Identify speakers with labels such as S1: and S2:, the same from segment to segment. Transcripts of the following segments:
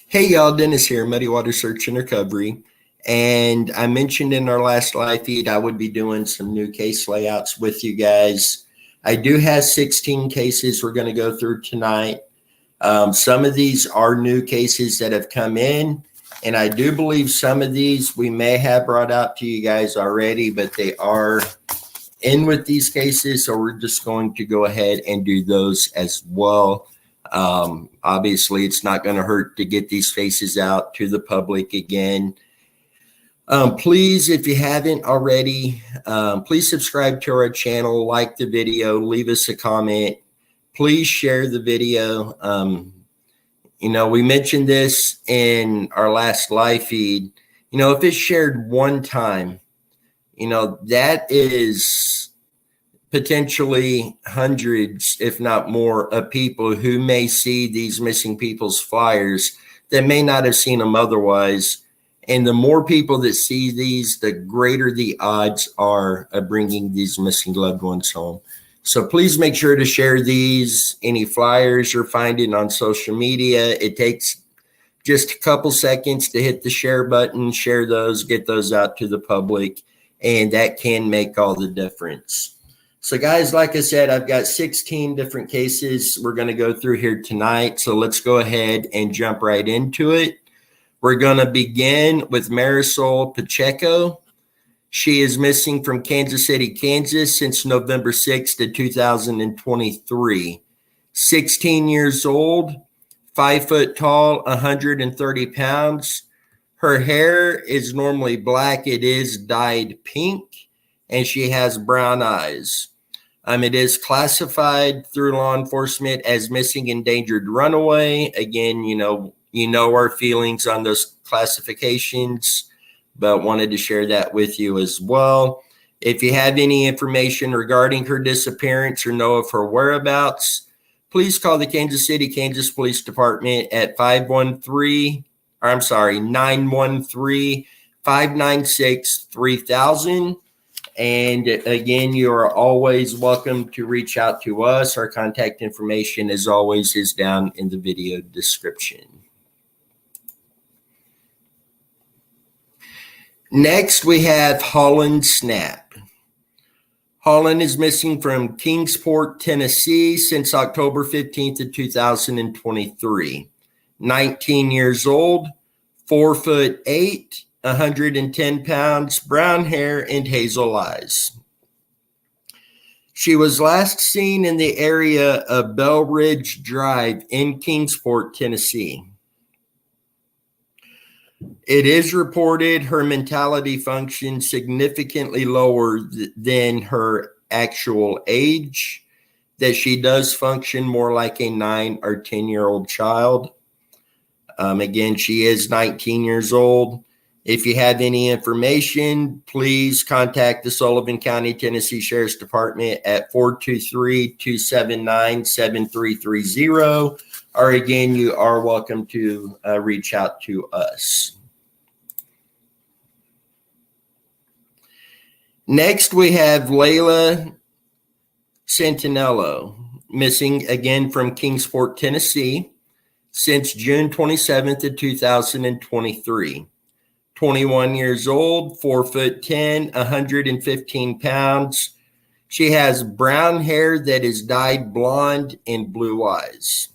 S1: Hey y'all, Dennis here, Muddy Water Search and Recovery. And I mentioned in our last live feed I would be doing some new case layouts with you guys. I do have 16 cases we're going to go through tonight. Some of these are new cases that have come in, and I do believe some of these we may have brought out to you guys already, but they are in with these cases, so we're just going to go ahead and do those as well. Obviously, it's not going to hurt to get these faces out to the public again. Please, if you haven't already, please subscribe to our channel, like the video, leave us a comment. Please share the video. We mentioned this in our last live feed. If it's shared one time, that is potentially hundreds, if not more, of people who may see these missing people's flyers that may not have seen them otherwise. And the more people that see these, the greater the odds are of bringing these missing loved ones home. So please make sure to share these, any flyers you're finding on social media. It takes just a couple seconds to hit the share button, share those, get those out to the public, and that can make all the difference. So guys, like I said, I've got 16 different cases we're going to go through here tonight. So let's go ahead and jump right into it. We're going to begin with Marisol Pacheco. She is missing from Kansas City, Kansas since November 6th of 2023. 16 years old, 5 foot tall, 130 pounds. Her hair is normally black. It is dyed pink, and she has brown eyes. It is classified through law enforcement as missing endangered runaway. Again, you know our feelings on those classifications, but wanted to share that with you as well. If you have any information regarding her disappearance or know of her whereabouts, please call the Kansas City, Kansas Police Department at 913-596-3000. And again, you are always welcome to reach out to us. Our contact information, as always, is down in the video description. Next, we have Holland Snap. Holland is missing from Kingsport, Tennessee since October 15th of 2023. 19 years old, 4'8", 110 pounds, brown hair, and hazel eyes. She was last seen in the area of Bell Ridge Drive in Kingsport, Tennessee. It is reported her mentality function significantly lower than her actual age, that she does function more like a 9 or 10-year-old child. Again, she is 19 years old. If you have any information, please contact the Sullivan County, Tennessee Sheriff's Department at 423-279-7330. Or again, you are welcome to reach out to us. Next, we have Layla Santinello, missing again from Kingsport, Tennessee, since June 27th of 2023. 21 years old, 4'10", 115 pounds. She has brown hair that is dyed blonde and blue eyes.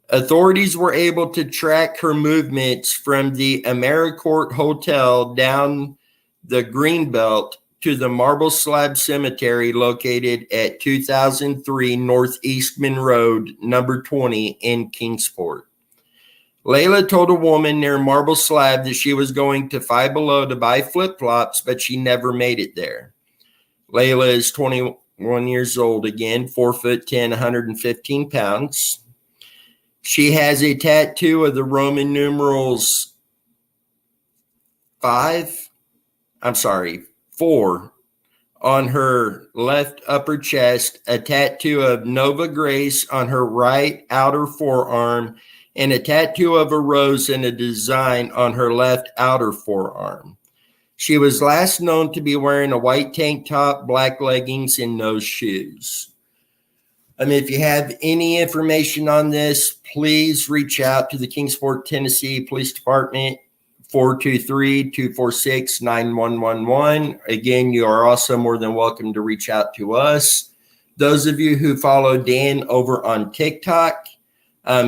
S1: Authorities were able to track her movements from the AmeriCorps Hotel down the Greenbelt to the Marble Slab Cemetery located at 2003 North Eastman Road, number 20 in Kingsport. Layla told a woman near Marble Slab that she was going to Five Below to buy flip-flops, but she never made it there. Layla is 21 years old again, 4'10", 115 pounds. She has a tattoo of the Roman numerals 4 on her left upper chest, a tattoo of Nova Grace on her right outer forearm, and a tattoo of a rose and a design on her left outer forearm. She was last known to be wearing a white tank top, black leggings, and no shoes. If you have any information on this, please reach out to the Kingsport, Tennessee Police Department, 423-246-9111. Again, you are also more than welcome to reach out to us. Those of you who follow Dan over on TikTok,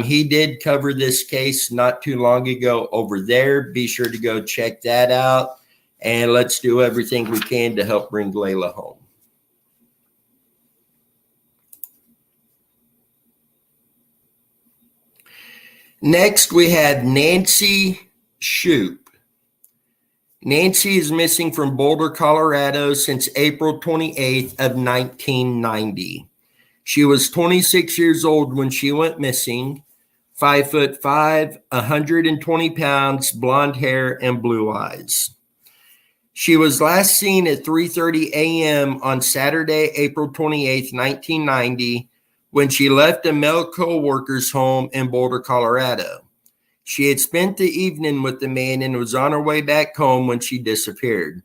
S1: he did cover this case not too long ago over there. Be sure to go check that out. And let's do everything we can to help bring Layla home. Next, we have Nancy Shoup. Nancy is missing from Boulder, Colorado since April 28th of 1990. She was 26 years old when she went missing, 5'5", 120 pounds, blonde hair, and blue eyes. She was last seen at 3:30 a.m. on Saturday, April 28th, 1990, when she left a male co-worker's home in Boulder, Colorado. She had spent the evening with the man and was on her way back home when she disappeared.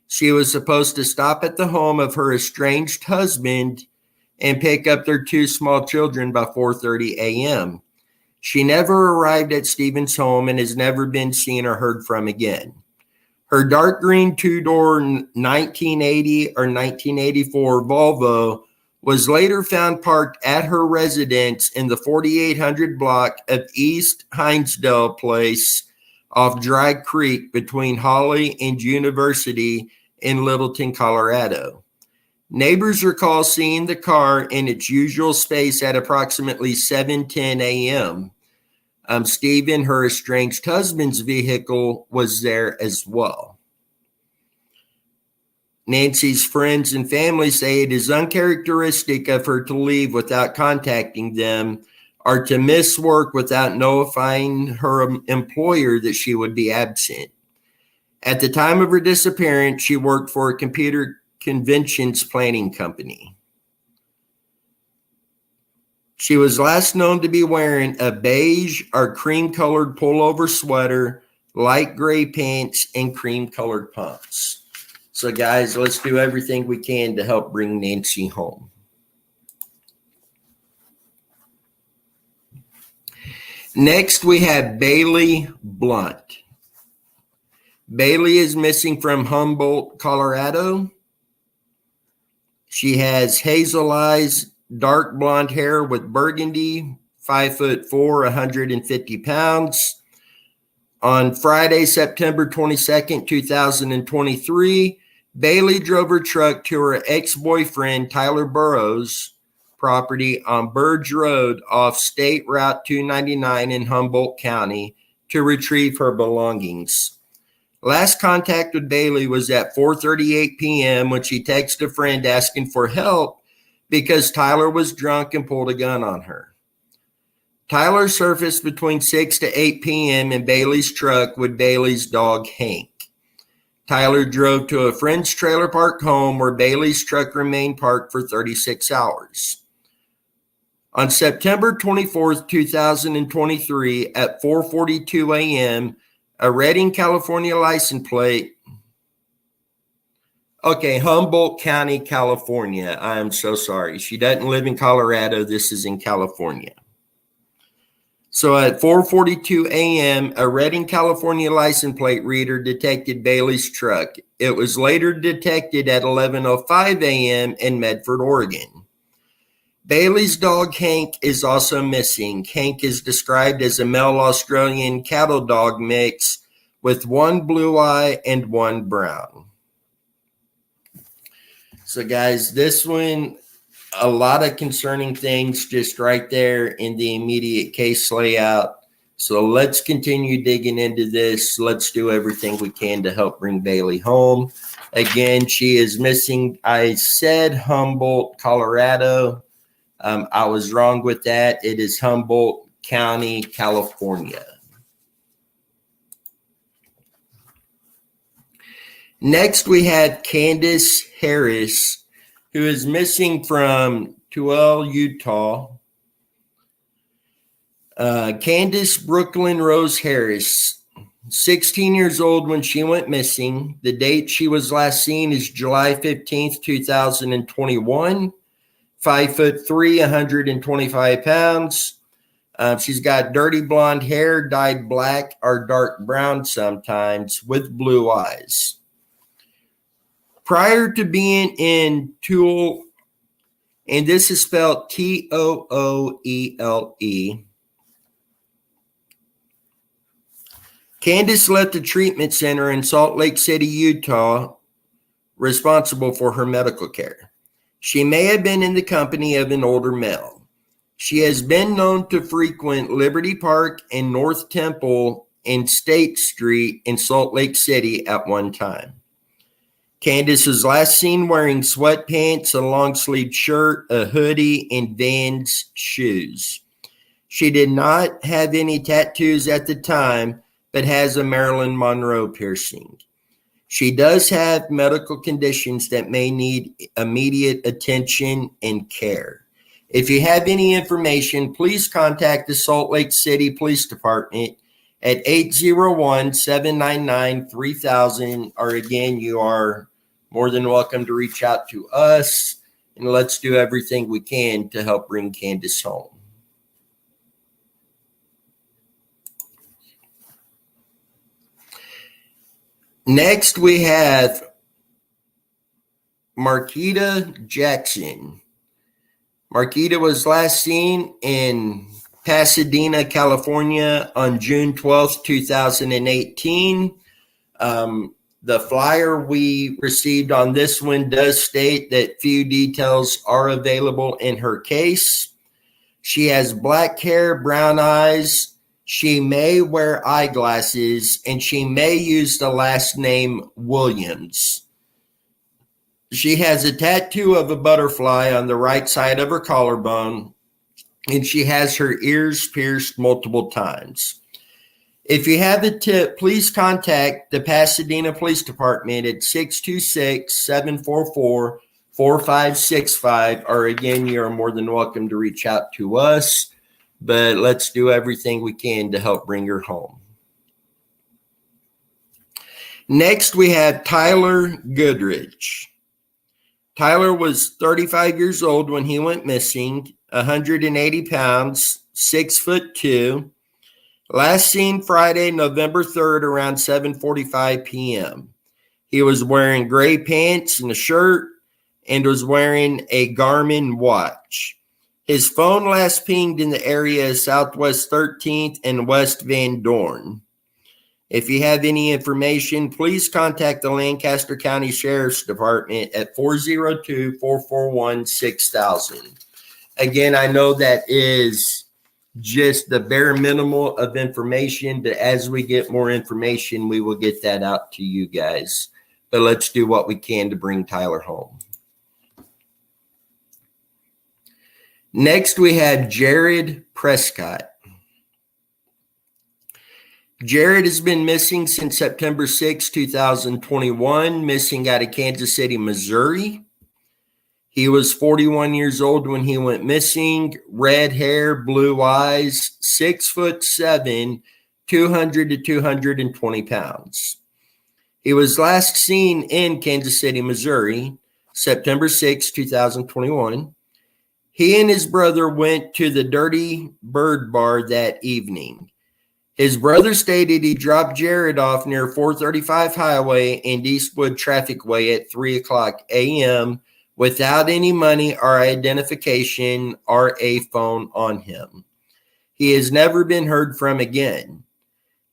S1: She was supposed to stop at the home of her estranged husband and pick up their two small children by 4:30 a.m. She never arrived at Stephen's home and has never been seen or heard from again. Her dark green two-door 1980 or 1984 Volvo was later found parked at her residence in the 4800 block of East Hinesdale Place off Dry Creek between Holly and University in Littleton, Colorado. Neighbors recall seeing the car in its usual space at approximately 7:10 a.m. Stephen, her estranged husband's vehicle, was there as well. Nancy's friends and family say it is uncharacteristic of her to leave without contacting them or to miss work without notifying her employer that she would be absent. At the time of her disappearance, she worked for a computer conventions planning company. She was last known to be wearing a beige or cream-colored pullover sweater, light gray pants, and cream-colored pumps. So, guys, let's do everything we can to help bring Nancy home. Next, we have Bailey Blunt. Bailey is missing from Humboldt, Colorado. She has hazel eyes, dark blonde hair with burgundy, 5'4", 150 pounds. On Friday, September 22nd, 2023, Bailey drove her truck to her ex-boyfriend, Tyler Burrows' property on Burge Road off State Route 299 in Humboldt County to retrieve her belongings. Last contact with Bailey was at 4:38 p.m. when she texted a friend asking for help because Tyler was drunk and pulled a gun on her. Tyler surfaced between 6 to 8 p.m. in Bailey's truck with Bailey's dog, Hank. Tyler drove to a friend's trailer park home where Bailey's truck remained parked for 36 hours. On September 24th, 2023, at 4:42 a.m., a Redding, California license plate. Okay, Humboldt County, California. I am so sorry. She doesn't live in Colorado. This is in California. So at 4:42 a.m., a Redding, California license plate reader detected Bailey's truck. It was later detected at 11:05 a.m. in Medford, Oregon. Bailey's dog, Hank, is also missing. Hank is described as a male Australian cattle dog mix with one blue eye and one brown. So, guys, this one, a lot of concerning things just right there in the immediate case layout. So let's continue digging into this. Let's do everything we can to help bring Bailey home. Again, she is missing. I said Humboldt, Colorado. I was wrong with that. It is Humboldt County, California. Next, we have Candace Harris, who is missing from Tooele, Utah. Candace Brooklyn Rose Harris, 16 years old when she went missing. The date she was last seen is July 15th, 2021. 5'3", 125 pounds. She's got dirty blonde hair, dyed black or dark brown sometimes, with blue eyes. Prior to being in Toole, and this is spelled Tooele, Candace left the treatment center in Salt Lake City, Utah, responsible for her medical care. She may have been in the company of an older male. She has been known to frequent Liberty Park and North Temple and State Street in Salt Lake City at one time. Candace was last seen wearing sweatpants, a long-sleeved shirt, a hoodie, and Vans shoes. She did not have any tattoos at the time, but has a Marilyn Monroe piercing. She does have medical conditions that may need immediate attention and care. If you have any information, please contact the Salt Lake City Police Department at 801-799-3000, or again, you are more than welcome to reach out to us, and let's do everything we can to help bring Candace home. Next, we have Marquita Jackson. Marquita was last seen in Pasadena, California on June 12th, 2018. The flyer we received on this one does state that few details are available in her case. She has black hair, brown eyes. She may wear eyeglasses, and she may use the last name Williams. She has a tattoo of a butterfly on the right side of her collarbone, and she has her ears pierced multiple times. If you have a tip, please contact the Pasadena Police Department at 626-744-4565, or again, you're more than welcome to reach out to us. But let's do everything we can to help bring her home. Next, we have Tyler Goodrich. Tyler was 35 years old when he went missing, 180 pounds, 6'2". Last seen Friday, November 3rd, around 7:45 p.m. He was wearing gray pants and a shirt and was wearing a Garmin watch. His phone last pinged in the area of Southwest 13th and West Van Dorn. If you have any information, please contact the Lancaster County Sheriff's Department at 402-441-6000. Again, I know that is just the bare minimum of information, but as we get more information, we will get that out to you guys. But let's do what we can to bring Tyler home. Next, we have Jared Prescott. Jared has been missing since September 6, 2021, missing out of Kansas City, Missouri. He was 41 years old when he went missing, red hair, blue eyes, 6'7", 200 to 220 pounds. He was last seen in Kansas City, Missouri, September 6, 2021. He and his brother went to the Dirty Bird Bar that evening. His brother stated he dropped Jared off near 435 Highway and Eastwood Traffic Way at 3 o'clock a.m. without any money or identification or a phone on him. He has never been heard from again.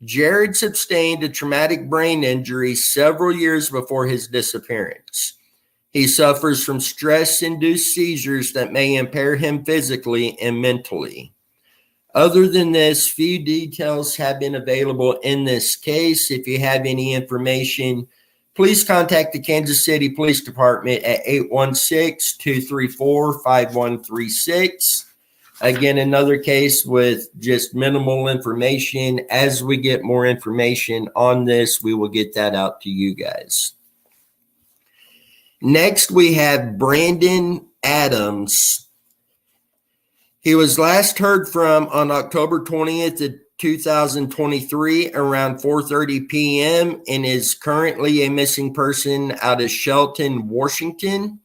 S1: Jared sustained a traumatic brain injury several years before his disappearance. He suffers from stress-induced seizures that may impair him physically and mentally. Other than this, few details have been available in this case. If you have any information, please contact the Kansas City Police Department at 816-234-5136. Again, another case with just minimal information. As we get more information on this, we will get that out to you guys. Next, we have Brandon Adams. He was last heard from on October 20th of 2023 around 4:30 p.m. and is currently a missing person out of Shelton, Washington.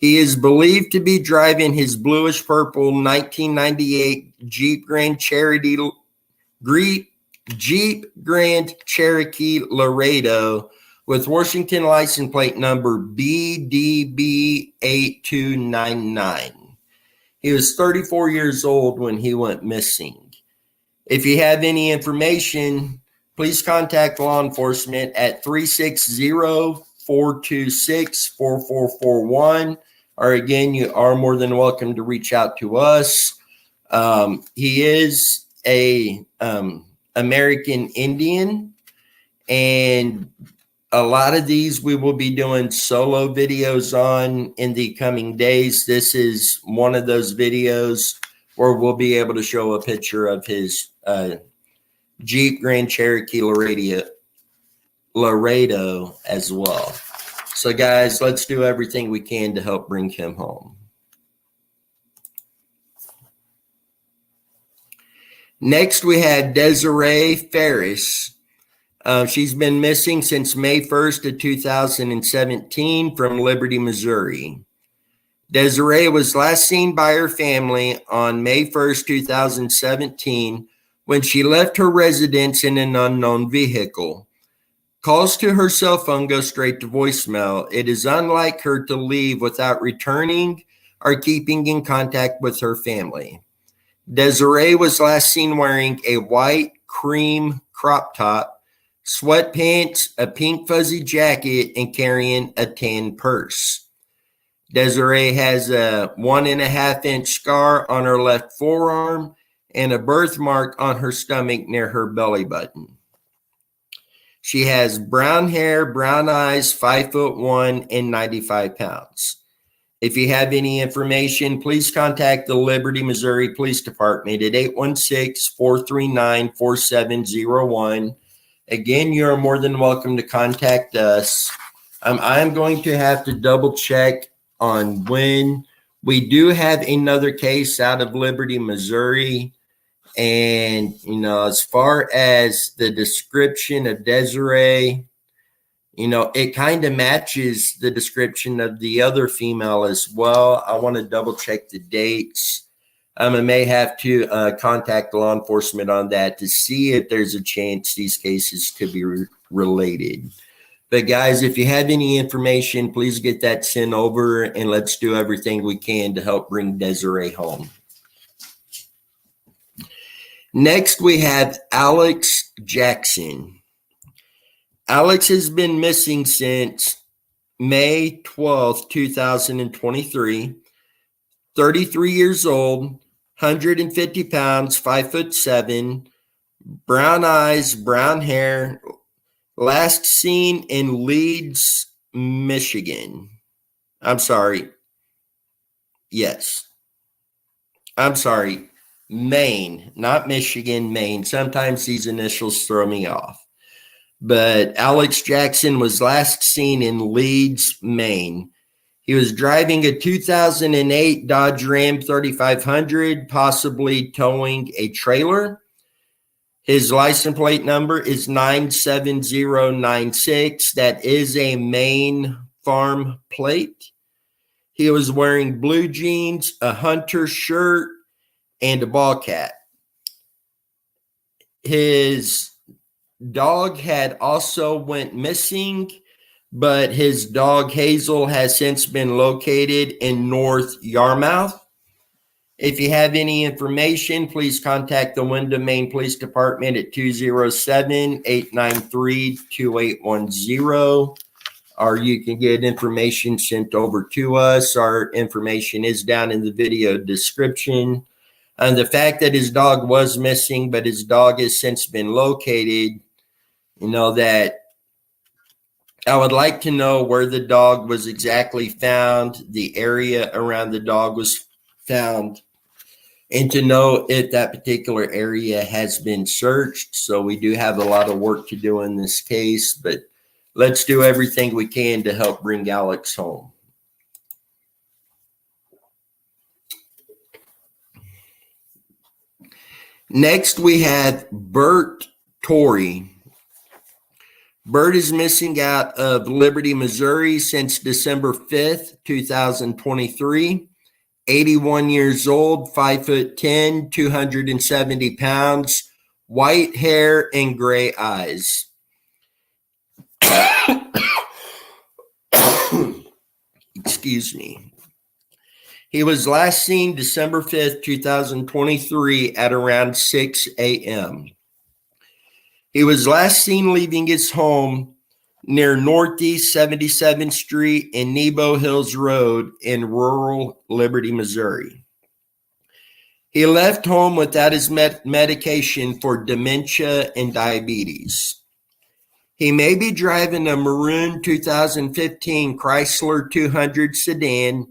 S1: He is believed to be driving his bluish purple 1998 Jeep Grand Cherokee Laredo with Washington license plate number BDB8299. He was 34 years old when he went missing. If you have any information, please contact law enforcement at 360-426-4441. Or again, you are more than welcome to reach out to us. He is a American Indian, and a lot of these we will be doing solo videos on in the coming days. This is one of those videos where we'll be able to show a picture of his Jeep Grand Cherokee Laredo as well. So guys, let's do everything we can to help bring him home. Next, we had Desiree Ferris. She's been missing since May 1st of 2017 from Liberty, Missouri. Desiree was last seen by her family on May 1st, 2017, when she left her residence in an unknown vehicle. Calls to her cell phone go straight to voicemail. It is unlike her to leave without returning or keeping in contact with her family. Desiree was last seen wearing a white cream crop top, sweatpants, a pink fuzzy jacket, and carrying a tan purse. Desiree has a 1.5-inch scar on her left forearm and a birthmark on her stomach near her belly button. She has brown hair, brown eyes, 5'1" and 95 pounds. If you have any information, please contact the Liberty, Missouri Police Department at 816-439-4701. Again, you're more than welcome to contact us. I'm going to have to double check on when. We do have another case out of Liberty, Missouri. And, as far as the description of Desiree, it kind of matches the description of the other female as well. I want to double check the dates. I may have to contact law enforcement on that to see if there's a chance these cases could be related. But guys, if you have any information, please get that sent over, and let's do everything we can to help bring Desiree home. Next, we have Alex Jackson. Alex has been missing since May 12th, 2023. 33 years old, 150 pounds, 5'7", brown eyes, brown hair. Last seen in Leeds, Michigan. Maine, not Michigan, Maine. Sometimes these initials throw me off. But Alex Jackson was last seen in Leeds, Maine. He was driving a 2008 Dodge Ram 3500, possibly towing a trailer. His license plate number is 97096. That is a Maine farm plate. He was wearing blue jeans, a hunter shirt, and a ball cap. His dog had also went missing, but his dog Hazel has since been located in North Yarmouth. If you have any information, please contact the Windham, Maine Police Department at 207-893-2810, or you can get information sent over to us. Our information is down in the video description. And the fact that his dog was missing, but his dog has since been located, that I would like to know where the dog was exactly found, the area around the dog was found, and to know if that particular area has been searched. So we do have a lot of work to do in this case, but let's do everything we can to help bring Alex home. Next, we have Bert Torrey. Burt is missing out of Liberty, Missouri since December 5th, 2023. 81 years old, 5'10", 270 pounds, white hair and gray eyes. Excuse me. He was last seen December 5th, 2023 at around 6 a.m. He was last seen leaving his home near Northeast 77th Street and Nebo Hills Road in rural Liberty, Missouri. He left home without his medication for dementia and diabetes. He may be driving a maroon 2015 Chrysler 200 sedan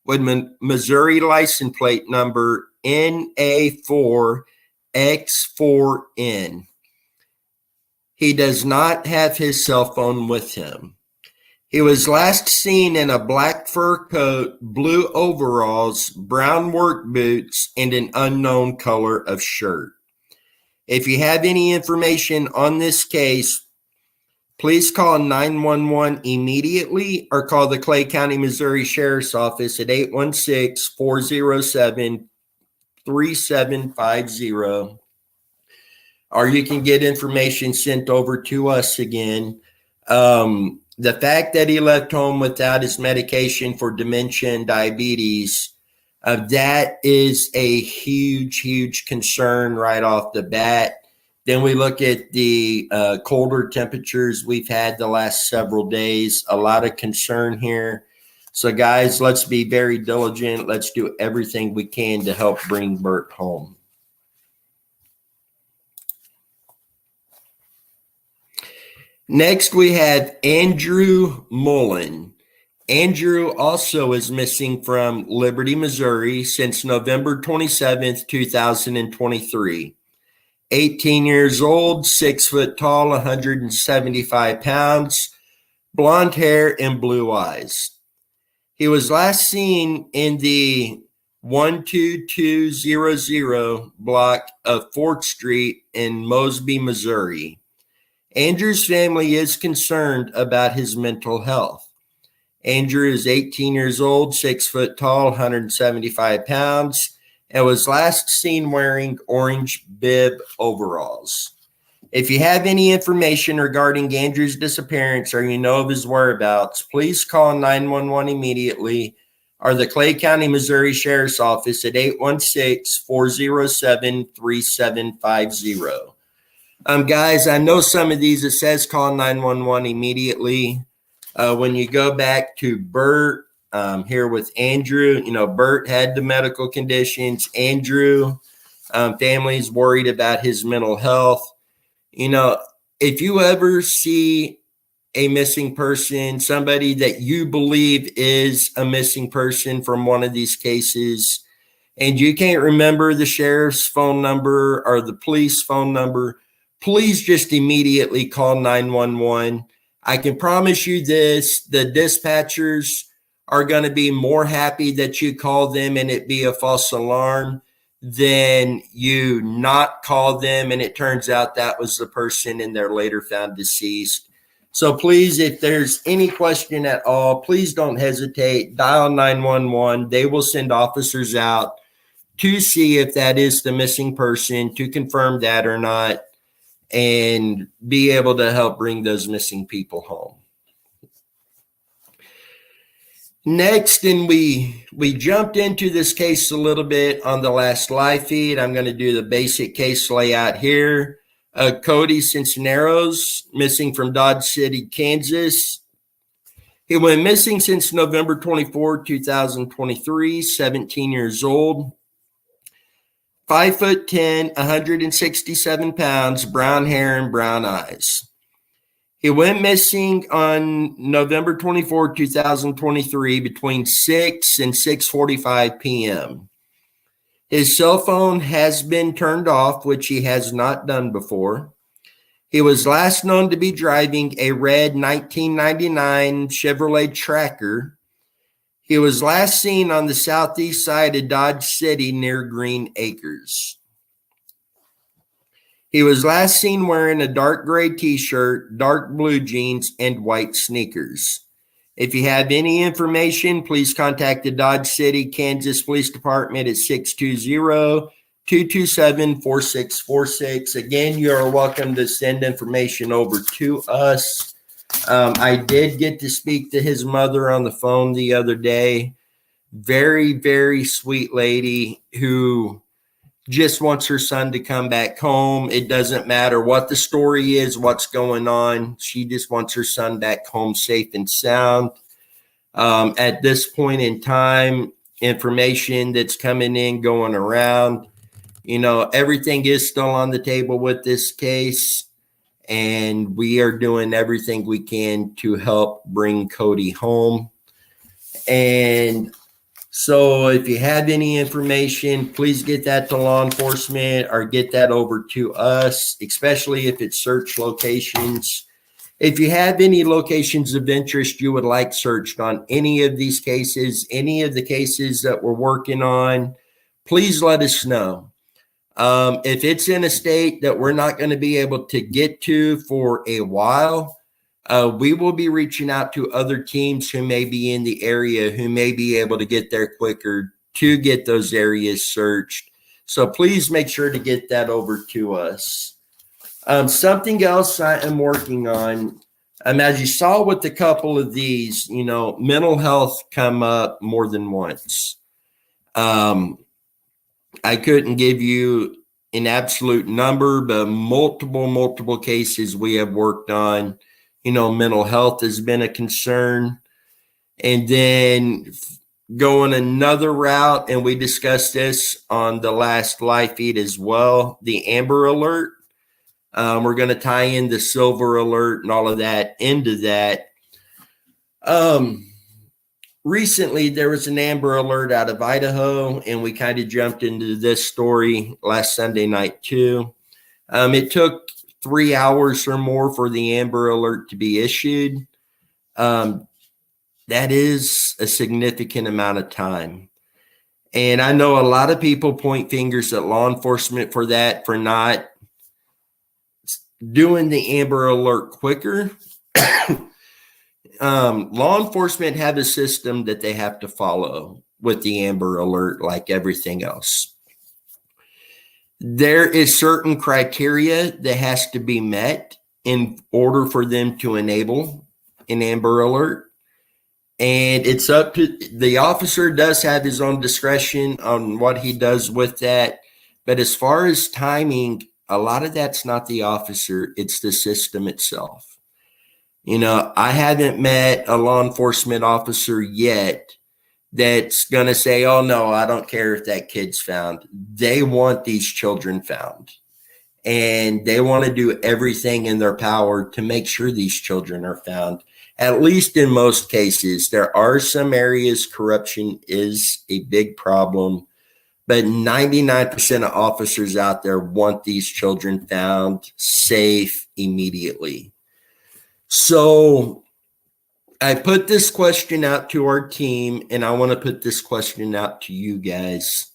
S1: with Missouri license plate number NA4X4N. He does not have his cell phone with him. He was last seen in a black fur coat, blue overalls, brown work boots, and an unknown color of shirt. If you have any information on this case, please call 911 immediately or call the Clay County, Missouri Sheriff's Office at 816-407-3750. Or you can get information sent over to us again. The fact that he left home without his medication for dementia and diabetes, that is a huge, huge concern right off the bat. Then we look at the colder temperatures we've had the last several days. A lot of concern here. So, guys, let's be very diligent. Let's do everything we can to help bring Burt home. Next, we have Andrew Mullen. Andrew also is missing from Liberty, Missouri since November 27th, 2023. 18 years old, 6 foot tall, 175 pounds, blonde hair and blue eyes. He was last seen in the 12200 block of 4th Street in Mosby, Missouri. Andrew's family is concerned about his mental health. Andrew is 18 years old, 6 foot tall, 175 pounds, and was last seen wearing orange bib overalls. If you have any information regarding Andrew's disappearance or you know of his whereabouts, please call 911 immediately or the Clay County, Missouri Sheriff's Office at 816-407-3750. Guys, I know some of these, it says call 911 immediately. When you go back to Burt, here with Andrew, Burt had the medical conditions. Andrew, family's worried about his mental health. If you ever see a missing person, somebody that you believe is a missing person from one of these cases, and you can't remember the sheriff's phone number or the police phone number, please just immediately call 911. I can promise you this, the dispatchers are going to be more happy that you call them and it be a false alarm than you not call them and it turns out that was the person and they're later found deceased. So please, if there's any question at all, please don't hesitate. Dial 911. They will send officers out to see if that is the missing person, to confirm that or not, and be able to help bring those missing people home. Next, and we jumped into this case a little bit on the last live feed. I'm going to do the basic case layout here. Cody Cisneros, missing from Dodge City, Kansas. He went missing since November 24, 2023, 17 years old. 5'10", 167 pounds, brown hair and brown eyes. He went missing on November 24, 2023 between 6 and 6:45 p.m. His cell phone has been turned off, which he has not done before. He was last known to be driving a red 1999 Chevrolet Tracker. He was last seen on the southeast side of Dodge City near Green Acres. He was last seen wearing a dark gray t-shirt, dark blue jeans, and white sneakers. If you have any information, please contact the Dodge City, Kansas Police Department at 620-227-4646. Again, you are welcome to send information over to us. I did get to speak to his mother on the phone the other day. Very, very sweet lady who just wants her son to come back home. It doesn't matter what the story is, what's going on. She just wants her son back home safe and sound. At this point in time, information that's coming in, going around, everything is still on the table with this case. And we are doing everything we can to help bring Cody home. And so if you have any information, please get that to law enforcement or get that over to us, especially if it's search locations. If you have any locations of interest you would like searched on any of these cases, any of the cases that we're working on, please let us know. If it's in a state that we're not going to be able to get to for a while, we will be reaching out to other teams who may be in the area, who may be able to get there quicker to get those areas searched. So please make sure to get that over to us. Something else I am working on, as you saw with a couple of these, mental health come up more than once. I couldn't give you an absolute number, but multiple cases we have worked on. Mental health has been a concern. And then going another route, and we discussed this on the last live feed as well, the Amber Alert. We're going to tie in the Silver Alert and all of that into that. Recently, there was an Amber Alert out of Idaho, and we kind of jumped into this story last Sunday night too. It took 3 hours or more for the Amber Alert to be issued. That is a significant amount of time. And I know a lot of people point fingers at law enforcement for that, for not doing the Amber Alert quicker. Law enforcement have a system that they have to follow with the Amber Alert, like everything else. There is certain criteria that has to be met in order for them to enable an Amber Alert. And it's up to the officer does have his own discretion on what he does with that. But as far as timing, a lot of that's not the officer, it's the system itself. I haven't met a law enforcement officer yet that's going to say, oh, no, I don't care if that kid's found. They want these children found. And they want to do everything in their power to make sure these children are found. At least in most cases, there are some areas corruption is a big problem. But 99% of officers out there want these children found safe immediately. So I put this question out to our team, and I want to put this question out to you guys.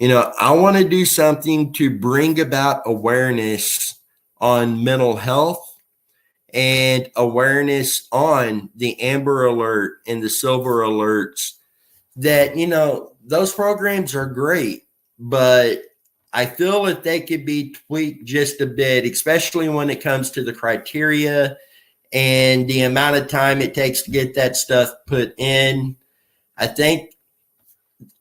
S1: I want to do something to bring about awareness on mental health and awareness on the Amber Alert and the Silver Alerts. That, those programs are great, but I feel that they could be tweaked just a bit, especially when it comes to the criteria and the amount of time it takes to get that stuff put in. I think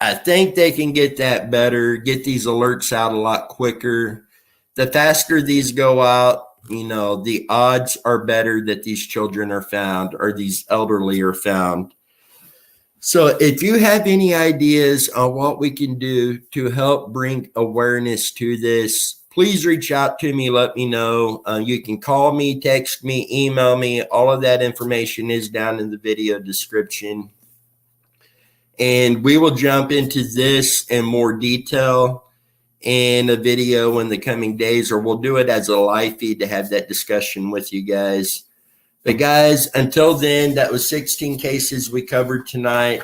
S1: they can get that better, get these alerts out a lot quicker. The faster these go out, the odds are better that these children are found or these elderly are found. So if you have any ideas on what we can do to help bring awareness to this, please reach out to me. Let me know. You can call me, text me, email me. All of that information is down in the video description. And we will jump into this in more detail in a video in the coming days, or we'll do it as a live feed to have that discussion with you guys. But guys, until then, that was 16 cases we covered tonight.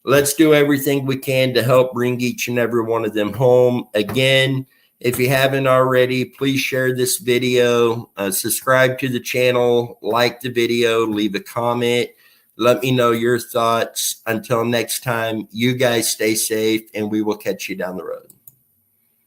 S1: Let's do everything we can to help bring each and every one of them home. Again, If you haven't already, please share this video, subscribe to the channel, like the video, leave a comment. Let me know your thoughts. Until next time, you guys stay safe, and we will catch you down the road.